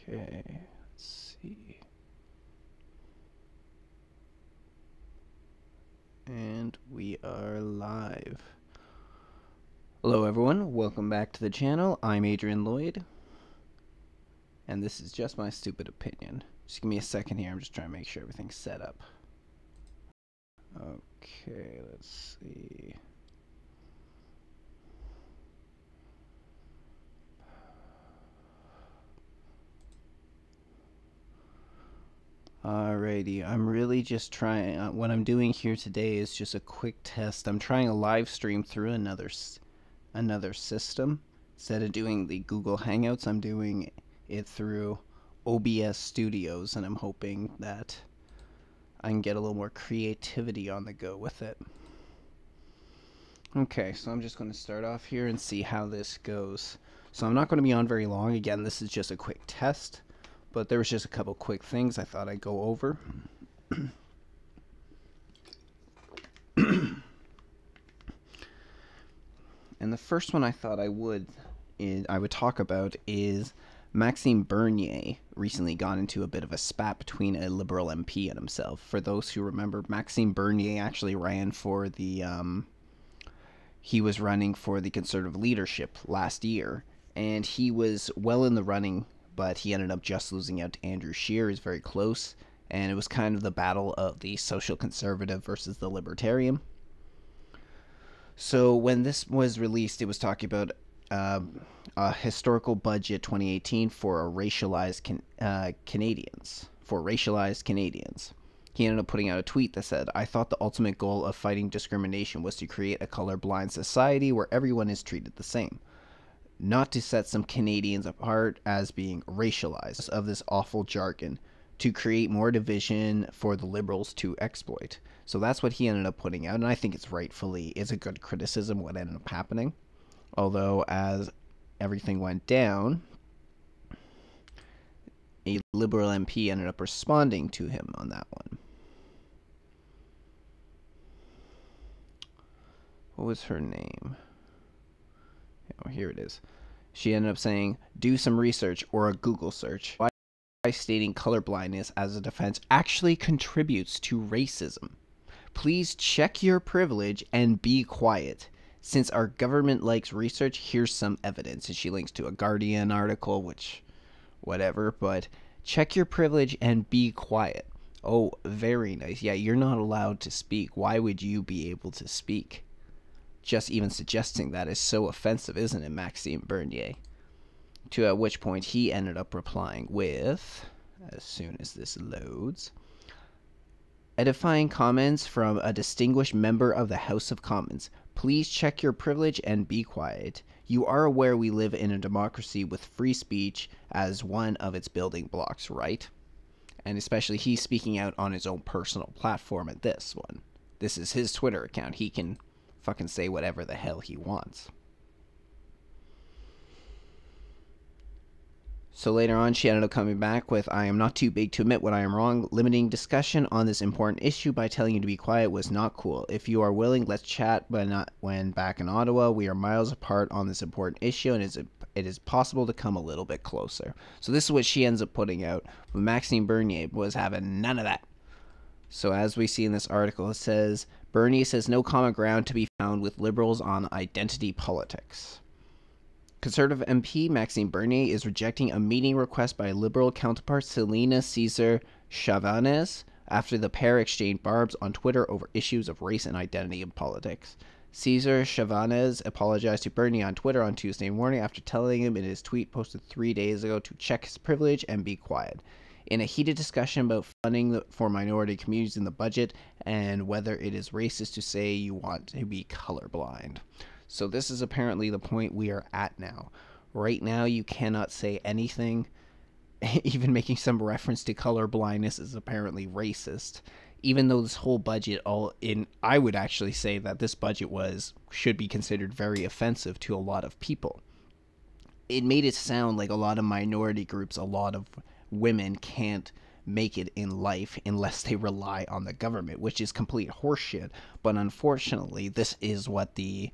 Okay, let's see. And we are live. Hello everyone, welcome back to the channel. I'm Adrian Lloyd. And this is just my stupid opinion. Just give me a second here, I'm just trying to make sure everything's set up. Okay, let's see. Alrighty, I'm really just trying, what I'm doing here today is just a quick test. I'm trying a live stream through another system. Instead of doing the Google Hangouts, I'm doing it through OBS Studios, and I'm hoping that I can get a little more creativity on the go with it. Okay, so I'm just going to start off here and see how this goes. So I'm not going to be on very long. Again, this is just a quick test. But there was just a couple quick things I thought I'd go over. And the first one I thought I would talk about is Maxime Bernier recently got into a bit of a spat between a Liberal MP and himself. For those who remember, Maxime Bernier actually ran for the he was running for the Conservative leadership last year, and he was well in the running, but he ended up just losing out to Andrew Scheer. Is very close, and it was kind of the battle of the social conservative versus the libertarian. So when this was released, it was talking about a historical budget 2018 for racialized Canadians. He ended up putting out a tweet that said, "I thought the ultimate goal of fighting discrimination was to create a colorblind society where everyone is treated the same. Not to set some Canadians apart as being racialized of this awful jargon, to create more division for the Liberals to exploit." So that's what he ended up putting out, and I think it's a good criticism what ended up happening. Although, as everything went down, a Liberal MP ended up responding to him on that one. What was her name? Oh, here it is. She ended up saying, "Do some research or a Google search. Why stating colorblindness as a defense actually contributes to racism. Please check your privilege and be quiet. Since our government likes research, here's some evidence." And she links to a Guardian article, which, whatever, but check your privilege and be quiet. Oh, very nice. Yeah, you're not allowed to speak. Why would you be able to speak? Just even suggesting that is so offensive, isn't it, Maxime Bernier? At which point he ended up replying with, as soon as this loads, "Edifying comments from a distinguished member of the House of Commons. Please check your privilege and be quiet. You are aware we live in a democracy with free speech as one of its building blocks, right?" And especially he's speaking out on his own personal platform at this one. This is his Twitter account. He can fucking say whatever the hell he wants. So later on, she ended up coming back with, "I am not too big to admit when I am wrong. Limiting discussion on this important issue by telling you to be quiet was not cool. If you are willing, let's chat, but not when back in Ottawa. We are miles apart on this important issue, and it is possible to come a little bit closer." So this is what she ends up putting out. But Maxime Bernier was having none of that. So as we see in this article, it says, Bernier says no common ground to be found with Liberals on identity politics. Conservative MP Maxime Bernier is rejecting a meeting request by Liberal counterpart Selena Cesar Chavanez after the pair exchanged barbs on Twitter over issues of race and identity in politics. Cesar Chavanez apologized to Bernier on Twitter on Tuesday morning after telling him in his tweet posted 3 days ago to check his privilege and be quiet. In a heated discussion about funding for minority communities in the budget and whether it is racist to say you want to be colorblind. So this is apparently the point we are at now. Right now, you cannot say anything. Even making some reference to color blindness is apparently racist. Even though this whole budget, I would actually say that this budget should be considered very offensive to a lot of people. It made it sound like a lot of minority groups, a lot of women can't make it in life unless they rely on the government, which is complete horseshit. But unfortunately, this is what the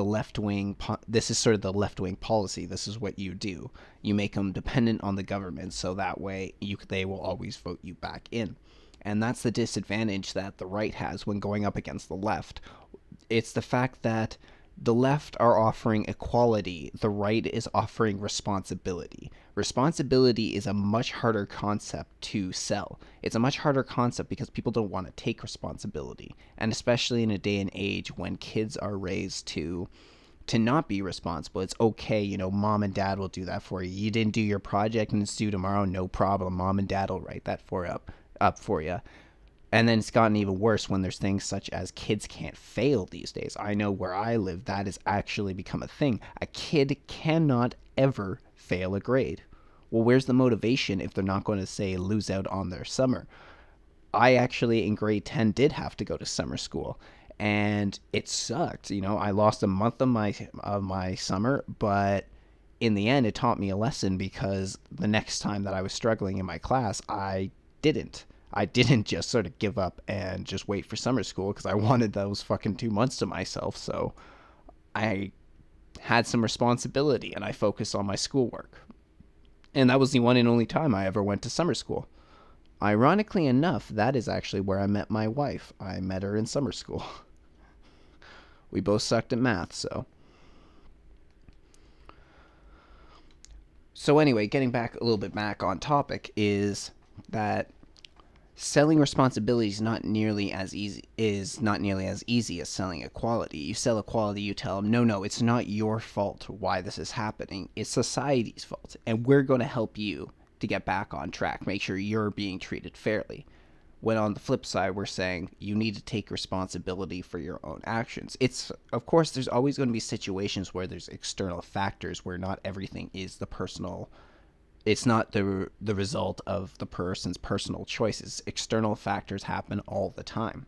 the left-wing, this is sort of the left-wing policy. This is what you do. You make them dependent on the government, so that way they will always vote you back in. And that's the disadvantage that the right has when going up against the left. It's the fact that the left are offering equality, the right is offering responsibility. Responsibility is a much harder concept to sell. It's a much harder concept because people don't want to take responsibility. And especially in a day and age when kids are raised to not be responsible. It's okay, you know, mom and dad will do that for you. You didn't do your project and it's due tomorrow, no problem. Mom and dad will write that up for you. And then it's gotten even worse when there's things such as kids can't fail these days. I know where I live, that has actually become a thing. A kid cannot ever fail a grade. Well, where's the motivation if they're not going to, say, lose out on their summer? I actually, in grade 10, did have to go to summer school. And it sucked. You know, I lost a month of my summer, but in the end, it taught me a lesson because the next time that I was struggling in my class, I didn't just sort of give up and just wait for summer school because I wanted those fucking 2 months to myself. So I had some responsibility and I focused on my schoolwork. And that was the one and only time I ever went to summer school. Ironically enough, that is actually where I met my wife. I met her in summer school. We both sucked at math, so. So anyway, getting back a little bit back on topic is that selling responsibility is not nearly as easy as selling equality. You sell equality, you tell them, no, it's not your fault why this is happening. It's society's fault, and we're going to help you to get back on track, make sure you're being treated fairly. When on the flip side, we're saying you need to take responsibility for your own actions. Of course, there's always going to be situations where there's external factors where not everything is it's not the result of the person's personal choices. External factors happen all the time.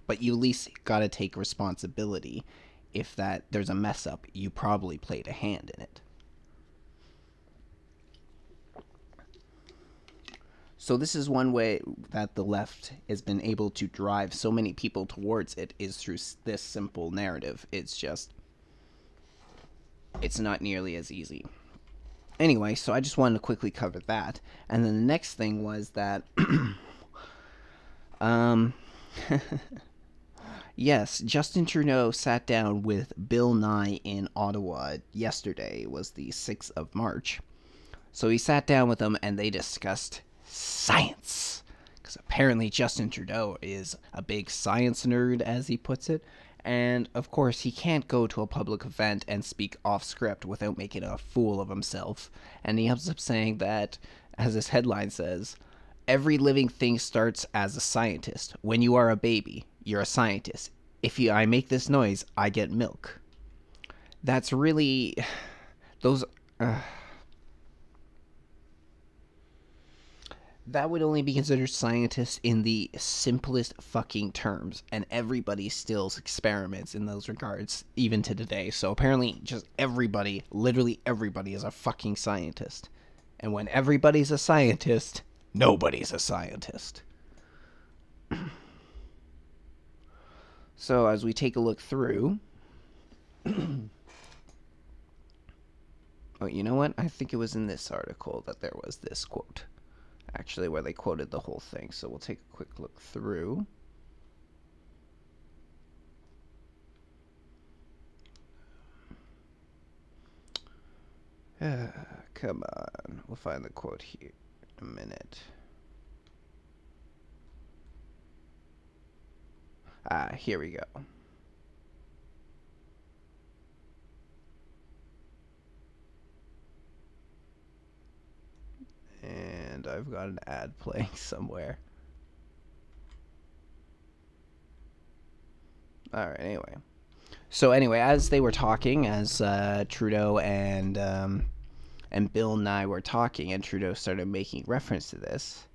But you at least got to take responsibility. If there's a mess up, you probably played a hand in it. So this is one way that the left has been able to drive so many people towards it, is through this simple narrative. It's not nearly as easy. Anyway, so I just wanted to quickly cover that. And then the next thing was that, yes, Justin Trudeau sat down with Bill Nye in Ottawa yesterday. It was the 6th of March. So he sat down with them and they discussed science. Because apparently Justin Trudeau is a big science nerd, as he puts it. And, of course, he can't go to a public event and speak off script without making a fool of himself. And he ends up saying that, as his headline says, every living thing starts as a scientist. When you are a baby, you're a scientist. If I make this noise, I get milk. That's really... That would only be considered scientists in the simplest fucking terms, and everybody still experiments in those regards, even to today. So apparently, just everybody, literally everybody, is a fucking scientist. And when everybody's a scientist, nobody's a scientist. So as we take a look through... Oh, you know what? I think it was in this article that there was this quote. Actually, where they quoted the whole thing. So we'll take a quick look through. Come on. We'll find the quote here in a minute. Here we go. And I've got an ad playing somewhere. Alright, anyway. So anyway, as they were talking, as Trudeau and Bill Nye were talking, and Trudeau started making reference to this,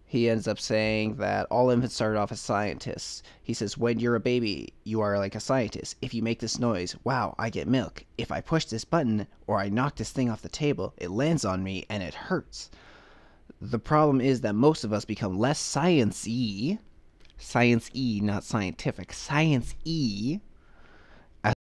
he ends up saying that all infants started off as scientists. He says, when you're a baby, you are like a scientist. If you make this noise, wow, I get milk. If I push this button or I knock this thing off the table, it lands on me and it hurts. The problem is that most of us become less science-y, not scientific, science-y,